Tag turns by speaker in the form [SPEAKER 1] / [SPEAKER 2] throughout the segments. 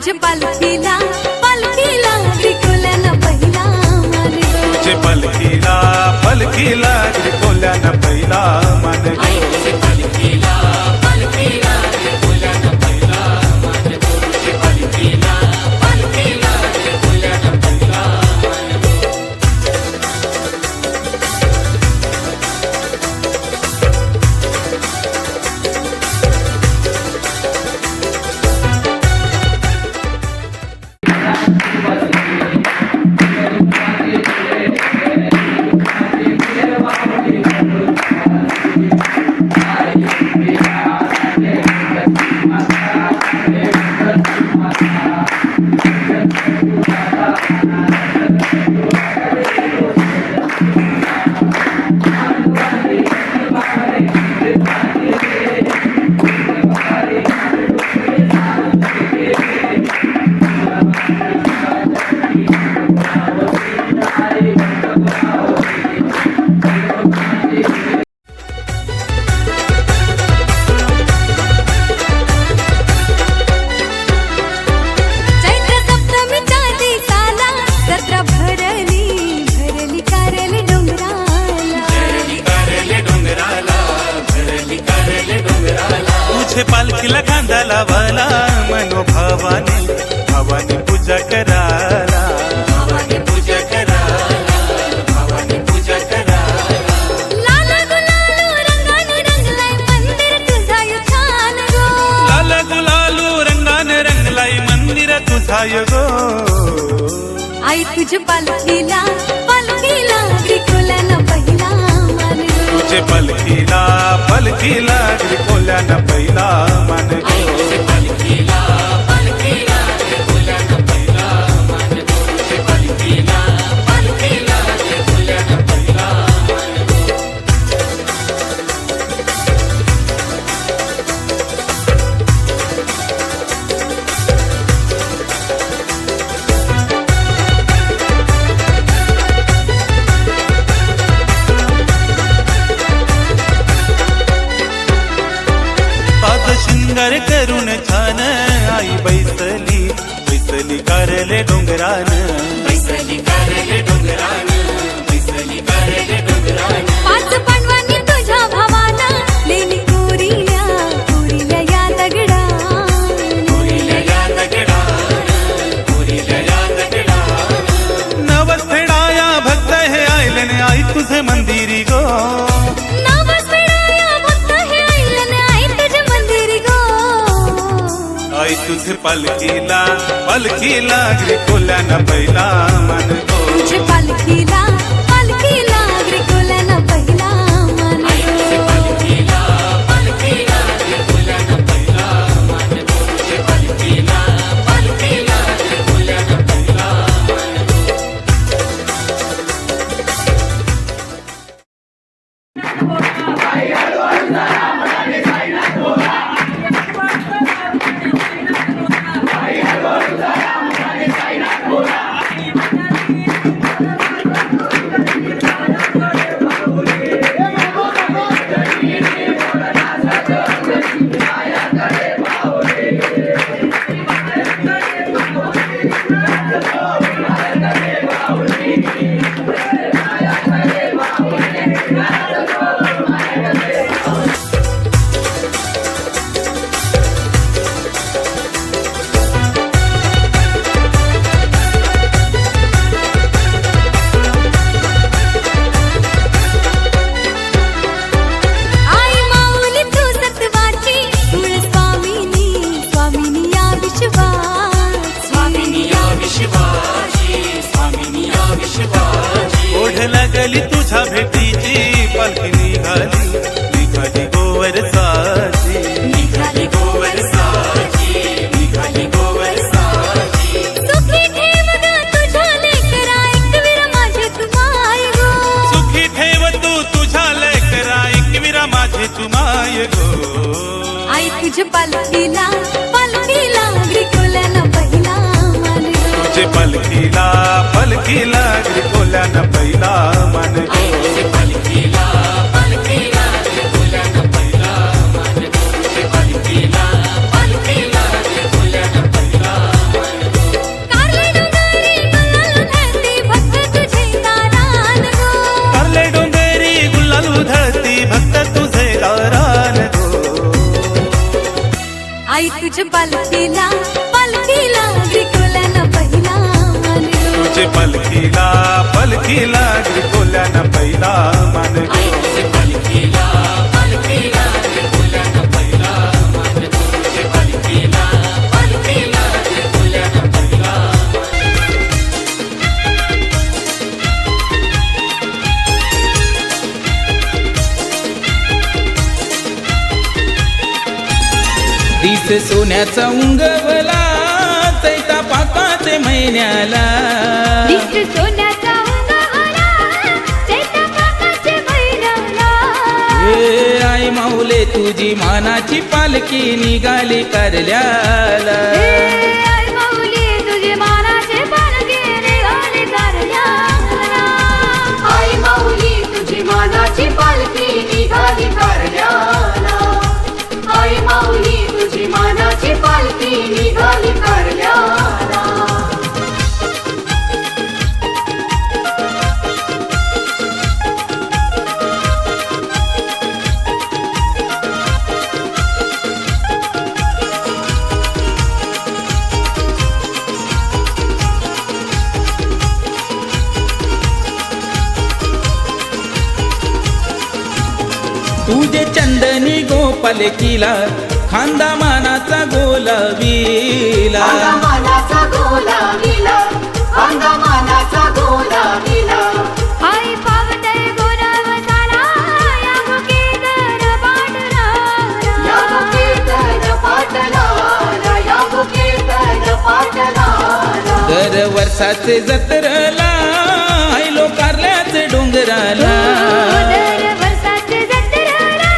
[SPEAKER 1] तुझ्या पालखीला पालखीला त्रिकोल्यानं पहिला मान गो.
[SPEAKER 2] तुझे पालखीला पालखीला त्रिकोल्यानं पहिला मान गो.
[SPEAKER 1] पालखीला पालखीला त्रिकोल्यानं पहिला मान गो. पालखीला पालखीला त्रिकोल्यानं पहिला मान गो.
[SPEAKER 2] पालखीला कांदा लावाला मनोभावाने भावानी पूजा कराला. भावानी पूजा कराला. भावानी पूजा कराला.
[SPEAKER 1] लाला गुलालू रंगाने रंगलाय मंदिर तुझा यो छान गो.
[SPEAKER 2] लाला गुलालू रंगाने रंगलाई मंदिर तुझा गो.
[SPEAKER 1] आई तुझ्या पालखीला पालखीला त्रिकोल्यानं पहिला मान गो.
[SPEAKER 2] तुझे पालखीला पालखीला त्रिकोल्यानं पहिला मान गो.
[SPEAKER 1] पालखीला पालखीला त्रिकोल्यानं पहिला मान गो. पालखीला पालखीला त्रिकोल्यानं पहिला मान गो.
[SPEAKER 2] शृंगार करून छान आई बैसली बैसली कारले डोंगरान. बैसली कारले डोंगरान. बैसली कारले डोंगरान.
[SPEAKER 1] पाच पांडवांनी तुझ्या भावाना लेली कोरिल्या कोरिल्या या दगडा.
[SPEAKER 2] कोरिल्या या दगडा. कोरिल्या या दगडा. नवस फेडाया भक्त हे आयले आई तुझे मंदिरी गो. आई तुझे पालखीला पालखीला त्रिकोल्यानं पहिला मान गो.
[SPEAKER 1] तुझे पालखीला पालखीला त्रिकोल्यानं पहिला मान गो. पालखीला पालखीला त्रिकोल्यानं पहिला मान गो. पालखीला पालखीला त्रिकोल्यानं पहिला मान गो.
[SPEAKER 2] ओढ लागली तुझ्या भेटीची पालखी निघाली निघाली गोवरसाची. निघाली गोवरसाची. निघाली गोवरसाची.
[SPEAKER 1] सुखी ठेव ग तुझ्या लेकरा एकवीरा माझे तू माय गो.
[SPEAKER 2] सुखी ठेव तू तुझ्या लेकरा एकवीरा माझे तू माय गो.
[SPEAKER 1] आई तुझ्या पालखीला पालखीला त्रिकोल्यानं पहिला मान गो.
[SPEAKER 2] तुझे पालखीला पालखीला त्रिकोल्यानं पहिला मान गो.
[SPEAKER 1] पालखीला पालखीला त्रिकोल्यानं पहिला मान गो. पालखीला पालखीला त्रिकोल्यानं पहिला मान गो. तुझ्या पालखीला पालखीला ग्रिकोल्यानं पहिला मान ग.
[SPEAKER 2] तुझे पलकीला पलकीला कोल्यानं पहिला मान ग.
[SPEAKER 3] दिस सोन्याचा उंगवला चैता पाकाचे महिन्याला
[SPEAKER 1] दिस सोन्याचा उंगवला चैत्र पाकाचे महिन्याला.
[SPEAKER 3] ए आई माऊले तुझी मानाची पालखी निघाली कारल्याला.
[SPEAKER 1] ए आई माऊली तुझी मानाची पालखी निघाली कारल्याला.
[SPEAKER 4] आई माऊली तुझी मानाची पालखी निघाली कारल्याला. आई माऊली तुझी मानाची पालखी निघाली कारल्याला.
[SPEAKER 3] तुझे चंदनी गोपालकीला खांदा मानाचा गोलावीला.
[SPEAKER 4] मानाचा गोला विला. मानाचा गोला विला.
[SPEAKER 1] आई पावते गोरावताला या मुकेतर पाटला.
[SPEAKER 4] या मुकेतन पाटलाला. या मुकेतन पाटलाला.
[SPEAKER 3] दर वर्षाचे जत्रला आयलो कारल्याचे डोंगराला.
[SPEAKER 1] दर वर्षाचे जत्रेला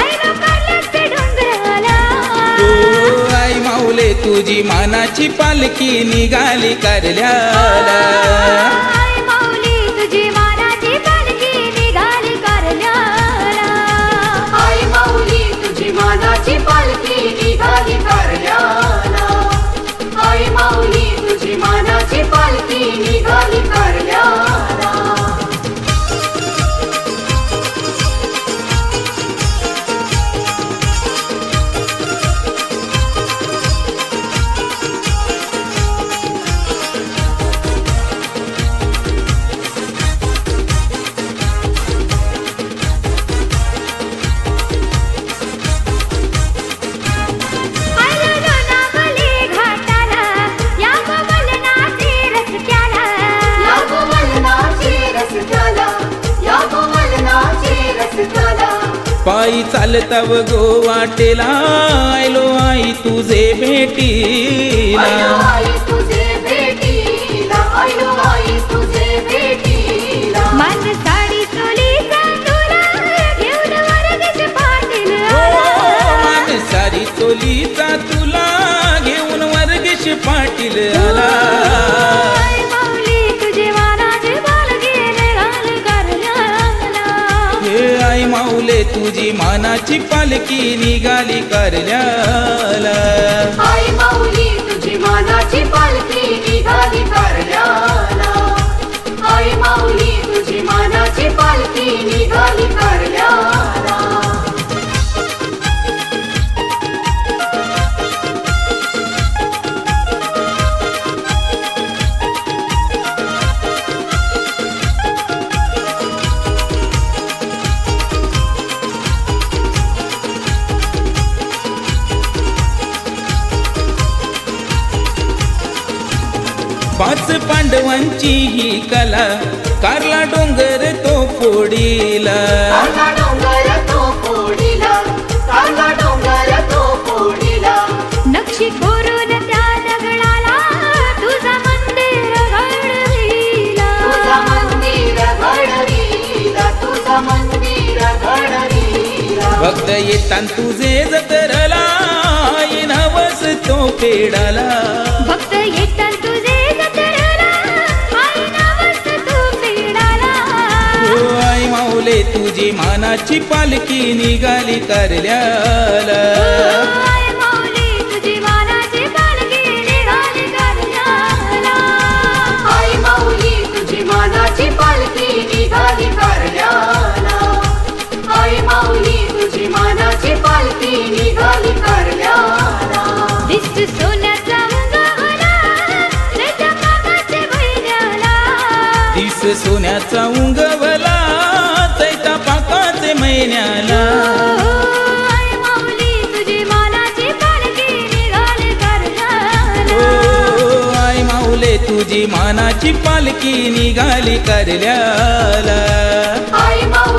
[SPEAKER 1] आईला कारल्याचे डोंगराला.
[SPEAKER 3] ओ आई माऊले तुझी मानाची पालखी निघाली कारल्याला.
[SPEAKER 1] आई माऊली तुझी मानाची पालखी निघाली कारल्याला.
[SPEAKER 4] आई माऊली तुझी मानाची पालखी निघाली कारल्याला. आई माऊली तुझी मानाची पालखी निघाली कारल्याला.
[SPEAKER 1] आईला लोणावली घाटाला या गोवलनाची रस्त्याला.
[SPEAKER 4] या गोवलनाची रस्त्याला. या गोवलनाची रस्त्याला.
[SPEAKER 3] पायी चालताव गो वाटेला आयलो आई तुझे भेटीला.
[SPEAKER 4] आयो आई तुझे भेटीला. आयो आई तुझे भेटीला.
[SPEAKER 1] मान साडी चोलीचा तुला घेऊन वर्गेश पाटील
[SPEAKER 3] ओ
[SPEAKER 1] आला.
[SPEAKER 3] मान सारी चोलीचा तुला घेऊन वर्गेश पाटील आला.
[SPEAKER 1] आई माऊली तुझी मानाची पालखी निघाली कारल्याला.
[SPEAKER 3] हे आई माऊले तुझी मानाची पालखी निघाली कारल्याला.
[SPEAKER 4] आई माऊली तुझी मानाची पालखी निघाली कारल्याला. आई माऊली तुझी मानाची पालखी निघाली कारल्याला.
[SPEAKER 3] पाच पांडवांची ही कला कारला डोंगर तो फोडीला.
[SPEAKER 4] काला डोंगर तो फोडीला. काला डोंगर तो फोडीला.
[SPEAKER 1] नक्षी कोरून त्या दगडाला तुझा मंदिर घडविला.
[SPEAKER 4] तुझा मंदिर घडविला. तुझा मंदिर घडविला.
[SPEAKER 3] भक्त येतान तुझे जतरला आई नवस तो फेडाला.
[SPEAKER 1] भक्त येतात तुझे जत्रेला आई नावच तू फेडाला.
[SPEAKER 3] ओ आई माऊले तुझी मानाची पालखी निघाली कारल्याला.
[SPEAKER 1] आई माऊली तुझी मानाची पालखी निघाली कारल्याला.
[SPEAKER 4] आई माऊली तुझी मानाची पालखी निघाली कारल्याला. आई माऊली तुझी मानाची पालखी निघाली कारल्याला.
[SPEAKER 1] दिस सोन्याचा उंगवला त्याच्या पाकाचे महिन्याला
[SPEAKER 3] दिस सोन्याचा उंगवला चैता पाकाचे महिन्याला
[SPEAKER 1] आई माऊली तुझी मानाची पालखी निघाली कारल्याला
[SPEAKER 3] ओ आई माऊले तुझी मानाची पालखी निघाली कारल्याला.
[SPEAKER 4] आई माऊली